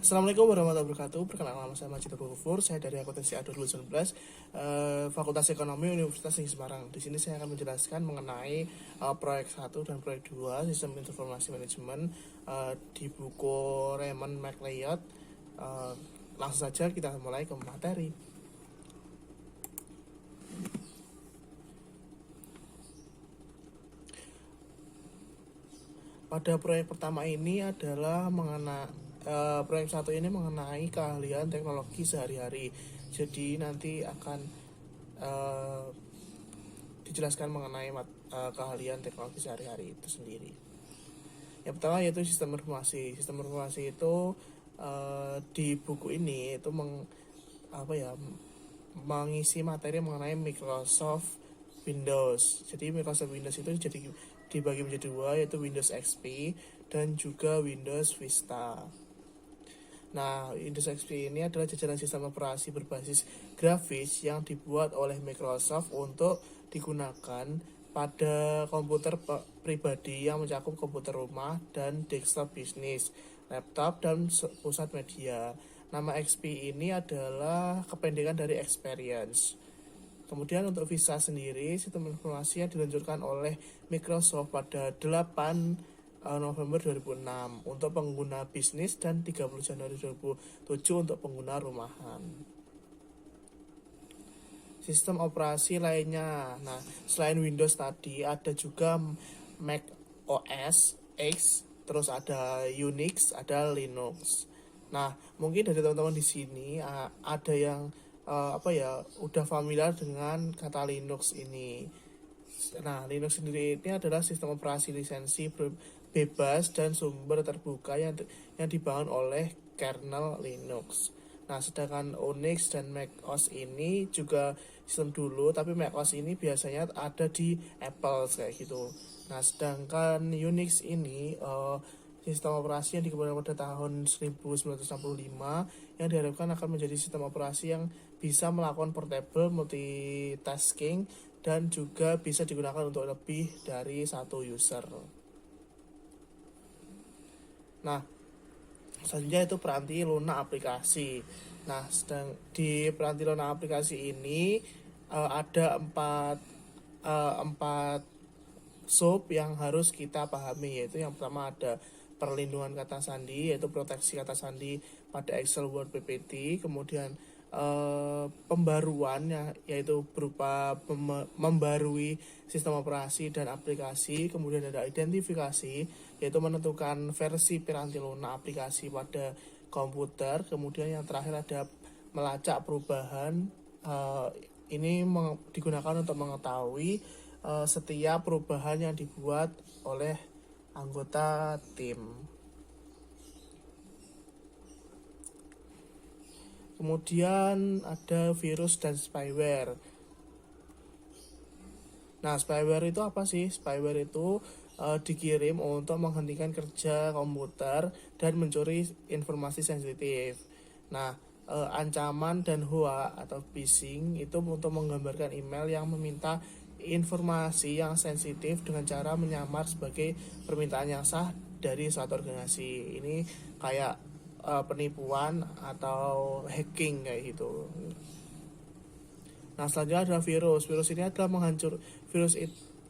Assalamualaikum warahmatullahi wabarakatuh. Perkenalkan nama saya Majid Abdul Ghafur. Saya dari akuntansi A2019, Fakultas Ekonomi Universitas Negeri Semarang. Di sini saya akan menjelaskan mengenai proyek 1 dan proyek 2 Sistem Informasi Manajemen di buku Raymond McLeod. Langsung saja kita mulai ke materi. Pada proyek pertama ini adalah proyek 1 ini mengenai keahlian teknologi sehari-hari. Jadi nanti akan dijelaskan mengenai keahlian teknologi sehari-hari itu sendiri. Yang pertama yaitu sistem informasi. Sistem informasi itu di buku ini itu mengisi materi mengenai Microsoft Windows. Jadi Microsoft Windows itu dibagi menjadi dua, yaitu Windows XP dan juga Windows Vista. Nah, Windows XP ini adalah jajaran sistem operasi berbasis grafis yang dibuat oleh Microsoft untuk digunakan pada komputer pribadi yang mencakup komputer rumah dan desktop bisnis, laptop, dan pusat media. Nama XP ini adalah kependekan dari experience. Kemudian untuk Vista sendiri, sistem informasi yang diluncurkan oleh Microsoft pada 8 November 2006 untuk pengguna bisnis dan 30 Januari 2007 untuk pengguna rumahan. Sistem operasi lainnya. Nah, selain Windows tadi ada juga Mac OS X, terus ada Unix, ada Linux. Nah, mungkin dari teman-teman di sini ada yang udah familiar dengan kata Linux ini. Nah, Linux sendiri ini adalah sistem operasi lisensi bebas dan sumber terbuka yang dibangun oleh kernel Linux. Nah, sedangkan Unix dan macOS ini juga sistem dulu, tapi macOS ini biasanya ada di Apple kayak gitu. Nah, sedangkan Unix ini sistem operasi yang dikembangkan pada tahun 1965 yang diharapkan akan menjadi sistem operasi yang bisa melakukan portable, multitasking, dan juga bisa digunakan untuk lebih dari satu user. Nah, selanjutnya itu peranti lunak aplikasi. Nah, di peranti lunak aplikasi ini ada empat sub yang harus kita pahami, yaitu yang pertama ada perlindungan kata sandi, yaitu proteksi kata sandi pada Excel, Word, PPT. Kemudian pembaruan yaitu berupa membarui sistem operasi dan aplikasi. Kemudian ada identifikasi, yaitu menentukan versi piranti lunak aplikasi pada komputer. Kemudian yang terakhir ada melacak perubahan. Ini digunakan untuk mengetahui setiap perubahan yang dibuat oleh anggota tim. Kemudian ada virus dan spyware. Nah, spyware itu apa sih? Spyware itu dikirim untuk menghentikan kerja komputer dan mencuri informasi sensitif. Nah, ancaman dan hoax atau phishing itu untuk menggambarkan email yang meminta informasi yang sensitif dengan cara menyamar sebagai permintaan yang sah dari suatu organisasi. Ini kayak penipuan atau hacking kayak gitu. Nah, selanjutnya adalah virus. Virus ini adalah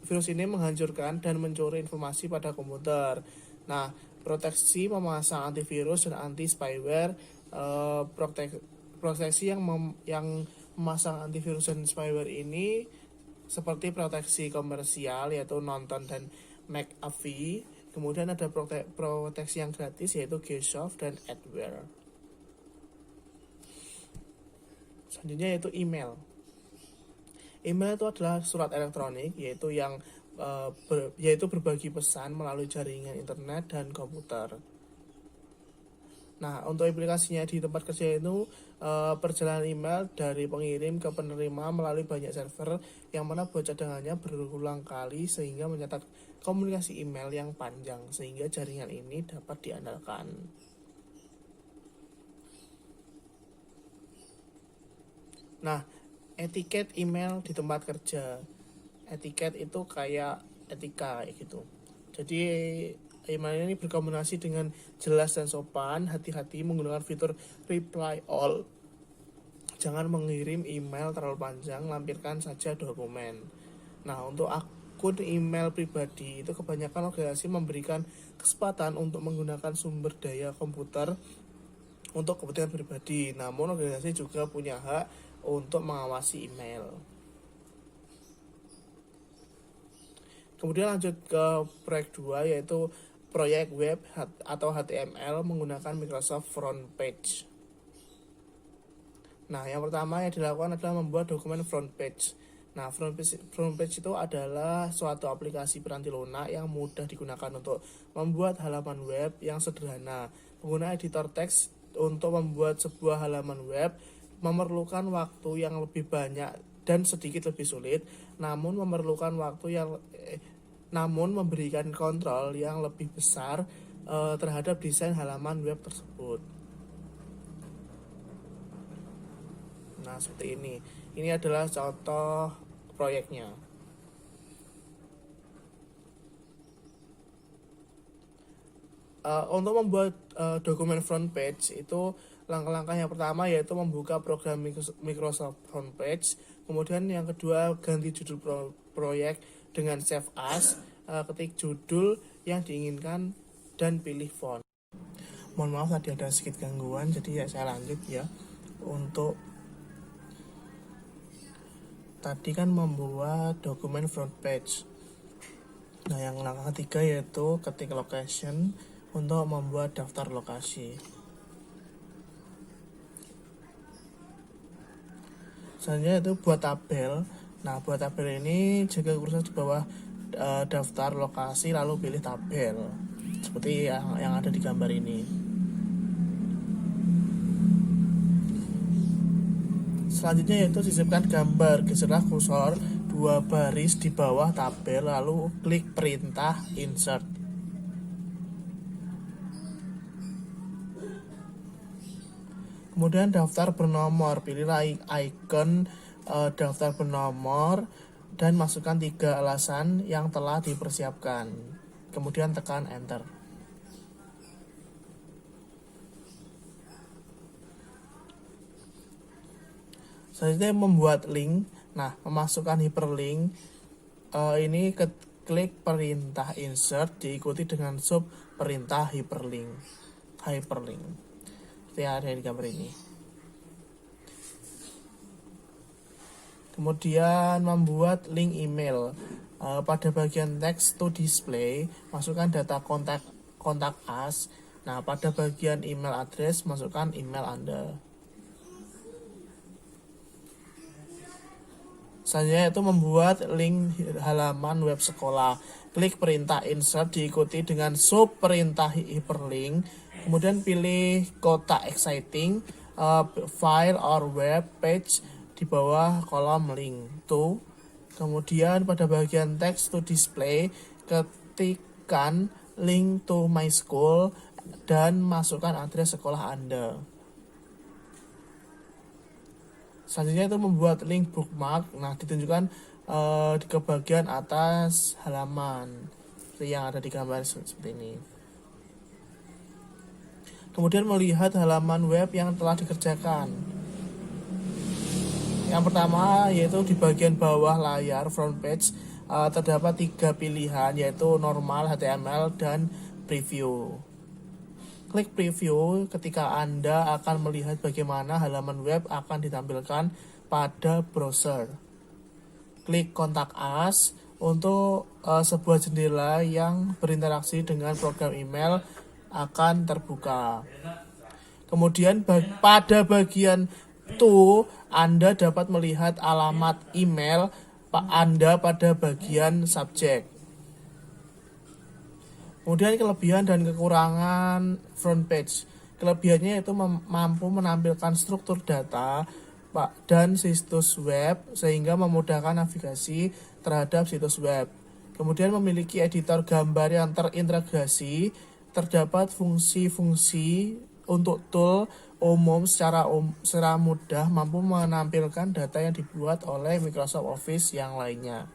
virus ini menghancurkan dan mencuri informasi pada komputer. Nah, proteksi memasang antivirus dan anti spyware. Proteksi yang memasang antivirus dan spyware ini seperti proteksi komersial, yaitu Norton dan McAfee. Kemudian ada proteksi yang gratis, yaitu Keysoft dan Adware. Selanjutnya yaitu email. Email itu adalah surat elektronik, yaitu berbagi pesan melalui jaringan internet dan komputer. Nah, untuk implikasinya di tempat kerja itu perjalanan email dari pengirim ke penerima melalui banyak server yang mana buat cadangannya berulang kali sehingga mencatat komunikasi email yang panjang sehingga jaringan ini dapat diandalkan. Nah, etiket email di tempat kerja. Etiket itu kayak etika gitu. Jadi email ini berkombinasi dengan jelas dan sopan. Hati-hati menggunakan fitur reply all. Jangan mengirim email terlalu panjang, lampirkan saja dokumen. Nah, untuk akun email pribadi itu kebanyakan organisasi memberikan kesempatan untuk menggunakan sumber daya komputer untuk kepentingan pribadi. Namun organisasi juga punya hak untuk mengawasi email. Kemudian lanjut ke proyek 2, yaitu proyek web atau HTML menggunakan Microsoft Front Page. Nah, yang pertama yang dilakukan adalah membuat dokumen front page. Nah, front page itu adalah suatu aplikasi peranti lunak yang mudah digunakan untuk membuat halaman web yang sederhana. Pengguna editor teks untuk membuat sebuah halaman web memerlukan waktu yang lebih banyak dan sedikit lebih sulit, namun memberikan kontrol yang lebih besar terhadap desain halaman web tersebut. Nah, seperti ini. Ini adalah contoh proyeknya. Untuk membuat dokumen front page itu langkah-langkah yang pertama yaitu membuka program Microsoft Front Page. Kemudian yang kedua, ganti judul proyek dengan save as, ketik judul yang diinginkan dan pilih font. Mohon maaf tadi ada sedikit gangguan, jadi saya lanjut ya. Untuk tadi kan membuat dokumen front page. Nah, yang langkah ketiga yaitu ketik location untuk membuat daftar lokasi. Selanjutnya itu buat tabel. Nah, buat tabel ini jika kursor di bawah daftar lokasi lalu pilih tabel. Seperti yang ada di gambar ini. Selanjutnya yaitu sisipkan gambar, geserlah kursor 2 baris di bawah tabel lalu klik perintah insert. Kemudian daftar bernomor, pilihlah icon daftar bernomor dan masukkan 3 alasan yang telah dipersiapkan. Kemudian tekan enter. Selanjutnya membuat link. Nah, memasukkan hyperlink. Ini klik perintah insert diikuti dengan sub perintah hyperlink. Seperti yang ada di gambar ini. Kemudian membuat link email. Pada bagian text to display, masukkan data kontak us. Nah, pada bagian email address, masukkan email Anda. Selanjutnya itu membuat link halaman web sekolah. Klik perintah insert diikuti dengan sub perintah hyperlink. Kemudian pilih kotak exciting file or web page di bawah kolom link to. Kemudian pada bagian text to display ketikkan link to my school dan masukkan address sekolah Anda. Selanjutnya itu membuat link bookmark. Nah, ditunjukkan di bagian atas halaman seperti yang ada di gambar seperti ini. Kemudian melihat halaman web yang telah dikerjakan. Yang pertama yaitu di bagian bawah layar front page terdapat 3 pilihan yaitu normal, HTML, dan preview. Klik preview ketika Anda akan melihat bagaimana halaman web akan ditampilkan pada browser. Klik kontak us untuk sebuah jendela yang berinteraksi dengan program email akan terbuka. Kemudian pada bagian to, Anda dapat melihat alamat email Anda pada bagian subjek. Kemudian kelebihan dan kekurangan front page. Kelebihannya itu mampu menampilkan struktur data dan situs web sehingga memudahkan navigasi terhadap situs web. Kemudian memiliki editor gambar yang terintegrasi. Terdapat fungsi-fungsi untuk tool umum secara mudah mampu menampilkan data yang dibuat oleh Microsoft Office yang lainnya.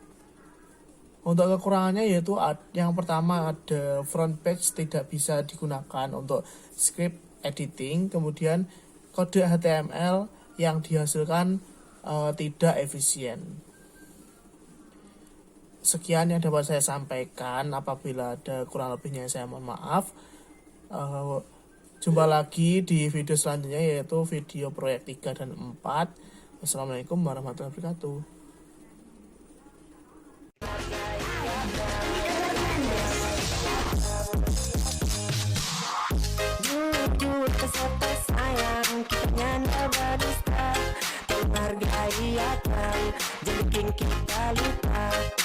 Untuk kekurangannya yaitu yang pertama ada front page tidak bisa digunakan untuk script editing, kemudian kode HTML yang dihasilkan tidak efisien. Sekian yang dapat saya sampaikan. Apabila ada kurang lebihnya saya mohon maaf. Jumpa lagi di video selanjutnya, yaitu video proyek 3 dan 4. Wassalamualaikum warahmatullahi wabarakatuh. Sayang, kita berdusta, menghargai akan jadi kita lupa.